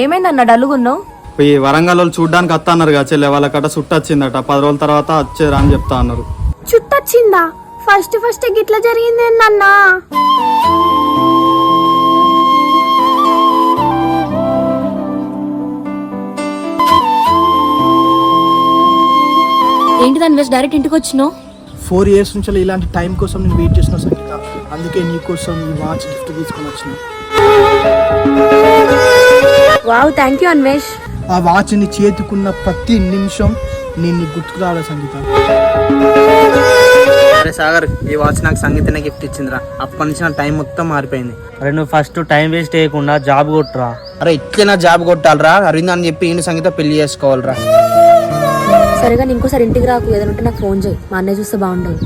ఏమైందన్న డల్లుగున్నావు? ఈ వరంగల్ వాళ్ళు చూడ్డానికి వస్తా అన్నారు కదా చెల్లె, వాళ్ళకట చుట్టొచ్చిందట, 10 రోజుల తర్వాత వచ్చేరా అని చెప్తా అన్నారు. చుట్టొచ్చిందా? ఫస్ట్ గిట్లా జరిగింది ఏందన్నా? ఏంటి దాని వేసి డైరెక్ట్ ఇంటికి వచ్చినావు? 4 years నుంచి ఇలాంటి టైం కోసం నేను వెయిట్ చేసిన సంగీత, అందుకే నీ కోసం ఈ వాచ్ గిఫ్ట్ తీసుకొని వచ్చిన. Wow, thank you Anvesh. ఆ వాచ్ ని చేతుకున్న ప్రతి నిమిషం నేను నీకు గుర్తుకు రావాలి సంగీత. అరే సాగర్, ఈ వాచ్ నాకు సంగీతనే గిఫ్ట్ ఇచ్చిందిరా. అప్పటి నుంచి నా టైం మొత్తం మారిపోయింది. అరే నువ్వు ఫస్ట్ టైం వేస్ట్ చేయకుండా జాబ్ కొట్టురా. అరే ఇట్లే జాబ్ కొట్టాలరా, అరవింద్ అని చెప్పి ఈయన సంగీత పెళ్లి చేసుకోవాలరా. సరేగా ఇంకోసారి ఇంటికి రాకు, ఏదైనా ఉంటే నాకు ఫోన్ చేయి, మా అన్నయ్య చూస్తే బాగుండదు.